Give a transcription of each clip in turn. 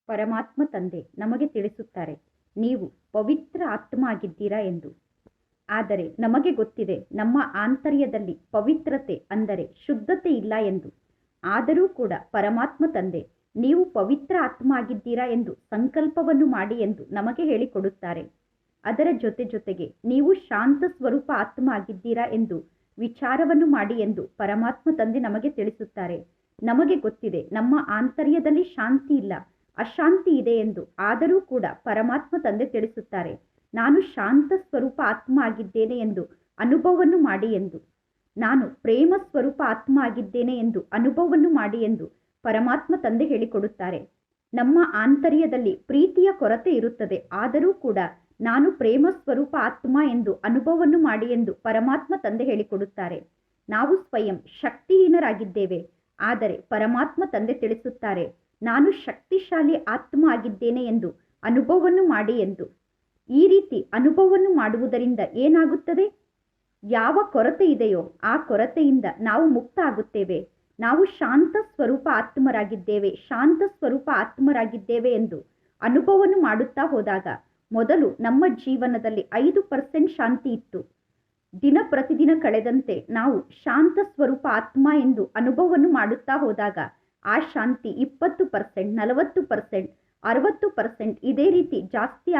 ಪರಮಾತ್ಮ ತಂದೆ ನಮಗೆ ತಿಳಿಸುತ್ತಾರೆ, ನೀವು ಪವಿತ್ರ ಆತ್ಮ ಆಗಿದ್ದೀರಾ ಎಂದು. ಆದರೆ ನಮಗೆ ಗೊತ್ತಿದೆ ನಮ್ಮ ಆಂತರ್ಯದಲ್ಲಿ ಪವಿತ್ರತೆ ಅಂದರೆ ಶುದ್ಧತೆ ಇಲ್ಲ ಎಂದು. ಆದರೂ ಕೂಡ ಪರಮಾತ್ಮ ತಂದೆ ನೀವು ಪವಿತ್ರ ಆತ್ಮ ಆಗಿದ್ದೀರಾ ಎಂದು ಸಂಕಲ್ಪವನ್ನು ಮಾಡಿ ಎಂದು ನಮಗೆ ಹೇಳಿಕೊಡುತ್ತಾರೆ. ಅದರ ಜೊತೆಗೆ ನೀವು ಶಾಂತ ಸ್ವರೂಪ ಆತ್ಮ ಆಗಿದ್ದೀರಾ ಎಂದು ವಿಚಾರವನ್ನು ಮಾಡಿ ಎಂದು ಪರಮಾತ್ಮ ತಂದೆ ನಮಗೆ ತಿಳಿಸುತ್ತಾರೆ. ನಮಗೆ ಗೊತ್ತಿದೆ ನಮ್ಮ ಆಂತರ್ಯದಲ್ಲಿ ಶಾಂತಿ ಇಲ್ಲ, ಅಶಾಂತಿ ಇದೆ ಎಂದು. ಆದರೂ ಕೂಡ ಪರಮಾತ್ಮ ತಂದೆ ತಿಳಿಸುತ್ತಾರೆ, ನಾನು ಶಾಂತ ಸ್ವರೂಪ ಆತ್ಮ ಆಗಿದ್ದೇನೆ ಎಂದು ಅನುಭವವನ್ನು ಮಾಡಿ ಎಂದು. ನಾನು ಪ್ರೇಮ ಸ್ವರೂಪ ಆತ್ಮ ಆಗಿದ್ದೇನೆ ಎಂದು ಅನುಭವವನ್ನು ಮಾಡಿ ಎಂದು ಪರಮಾತ್ಮ ತಂದೆ ಹೇಳಿಕೊಡುತ್ತಾರೆ. ನಮ್ಮ ಆಂತರ್ಯದಲ್ಲಿ ಪ್ರೀತಿಯ ಕೊರತೆ ಇರುತ್ತದೆ, ಆದರೂ ಕೂಡ ನಾನು ಪ್ರೇಮ ಸ್ವರೂಪ ಆತ್ಮ ಎಂದು ಅನುಭವವನ್ನು ಮಾಡಿ ಎಂದು ಪರಮಾತ್ಮ ತಂದೆ ಹೇಳಿಕೊಡುತ್ತಾರೆ. ನಾವು ಸ್ವಯಂ ಶಕ್ತಿಹೀನರಾಗಿದ್ದೇವೆ, ಆದರೆ ಪರಮಾತ್ಮ ತಂದೆ ತಿಳಿಸುತ್ತಾರೆ, ನಾನು ಶಕ್ತಿಶಾಲಿ ಆತ್ಮ ಆಗಿದ್ದೇನೆ ಎಂದು ಅನುಭವವನ್ನು ಮಾಡಿ ಎಂದು. ಈ ರೀತಿ ಅನುಭವವನ್ನು ಮಾಡುವುದರಿಂದ ಏನಾಗುತ್ತದೆ? ಯಾವ ಕೊರತೆ ಇದೆಯೋ ಆ ಕೊರತೆಯಿಂದ ನಾವು ಮುಕ್ತ ಆಗುತ್ತೇವೆ. ನಾವು ಶಾಂತ ಸ್ವರೂಪ ಆತ್ಮರಾಗಿದ್ದೇವೆ, ಶಾಂತ ಸ್ವರೂಪ ಆತ್ಮರಾಗಿದ್ದೇವೆ ಎಂದು ಅನುಭವವನ್ನು ಮಾಡುತ್ತಾ ಹೋದಾಗ ಮೊದಲು ನಮ್ಮ ಜೀವನದಲ್ಲಿ 5% ಶಾಂತಿ ಇತ್ತು. ದಿನ ಪ್ರತಿದಿನ ಕಳೆದಂತೆ ನಾವು ಶಾಂತ ಸ್ವರೂಪ ಆತ್ಮ ಎಂದು ಅನುಭವವನ್ನು ಮಾಡುತ್ತಾ ಹೋದಾಗ ಆ ಶಾಂತಿ 20%, 40%, 60% ಇದೇ ರೀತಿ ಜಾಸ್ತಿ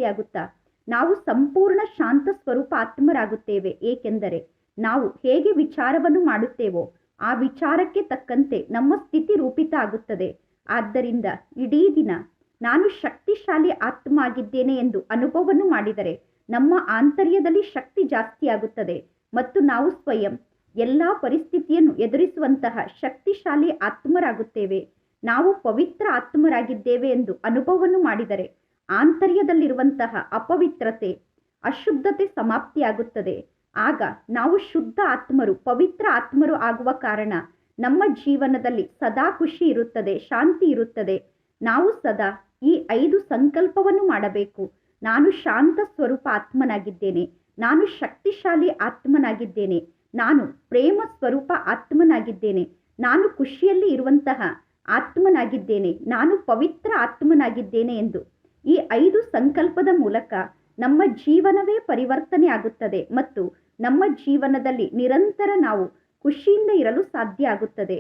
ಆಗುತ್ತಾ ನಾವು ಸಂಪೂರ್ಣ ಶಾಂತ ಸ್ವರೂಪ ಆತ್ಮರಾಗುತ್ತೇವೆ. ಏಕೆಂದರೆ ನಾವು ಹೇಗೆ ವಿಚಾರವನ್ನು ಮಾಡುತ್ತೇವೋ ಆ ವಿಚಾರಕ್ಕೆ ತಕ್ಕಂತೆ ನಮ್ಮ ಸ್ಥಿತಿ ರೂಪಿತ ಆಗುತ್ತದೆ. ಆದ್ದರಿಂದ ಇಡೀ ದಿನ ನಾನು ಶಕ್ತಿಶಾಲಿ ಆತ್ಮ ಆಗಿದ್ದೇನೆ ಎಂದು ಅನುಭವವನ್ನು ಮಾಡಿದರೆ ನಮ್ಮ ಆಂತರ್ಯದಲ್ಲಿ ಶಕ್ತಿ ಜಾಸ್ತಿ ಆಗುತ್ತದೆ ಮತ್ತು ನಾವು ಸ್ವಯಂ ಎಲ್ಲ ಪರಿಸ್ಥಿತಿಯನ್ನು ಎದುರಿಸುವಂತಹ ಶಕ್ತಿಶಾಲಿ ಆತ್ಮರಾಗುತ್ತೇವೆ. ನಾವು ಪವಿತ್ರ ಆತ್ಮರಾಗಿದ್ದೇವೆ ಎಂದು ಅನುಭವವನ್ನು ಮಾಡಿದರೆ ಆಂತರ್ಯದಲ್ಲಿರುವಂತಹ ಅಪವಿತ್ರತೆ, ಅಶುದ್ಧತೆ ಸಮಾಪ್ತಿಯಾಗುತ್ತದೆ. ಆಗ ನಾವು ಶುದ್ಧ ಆತ್ಮರು, ಪವಿತ್ರ ಆತ್ಮರು ಆಗುವ ಕಾರಣ ನಮ್ಮ ಜೀವನದಲ್ಲಿ ಸದಾ ಖುಷಿ ಇರುತ್ತದೆ, ಶಾಂತಿ ಇರುತ್ತದೆ. ನಾವು ಸದಾ ಈ 5 ಸಂಕಲ್ಪವನ್ನು ಮಾಡಬೇಕು. ನಾನು ಶಾಂತ ಸ್ವರೂಪ ಆತ್ಮನಾಗಿದ್ದೇನೆ, ನಾನು ಶಕ್ತಿಶಾಲಿ ಆತ್ಮನಾಗಿದ್ದೇನೆ, ನಾನು ಪ್ರೇಮ ಸ್ವರೂಪ ಆತ್ಮನಾಗಿದ್ದೇನೆ, ನಾನು ಖುಷಿಯಲ್ಲಿ ಇರುವಂತಹ ಆತ್ಮನಾಗಿದ್ದೇನೆ, ನಾನು ಪವಿತ್ರ ಆತ್ಮನಾಗಿದ್ದೇನೆ ಎಂದು ಈ 5 ಸಂಕಲ್ಪದ ಮೂಲಕ ನಮ್ಮ ಜೀವನವೇ ಪರಿವರ್ತನೆ ಆಗುತ್ತದೆ ಮತ್ತು ನಮ್ಮ ಜೀವನದಲ್ಲಿ ನಿರಂತರ ನಾವು ಖುಷಿಯಿಂದ ಇರಲು ಸಾಧ್ಯ ಆಗುತ್ತದೆ.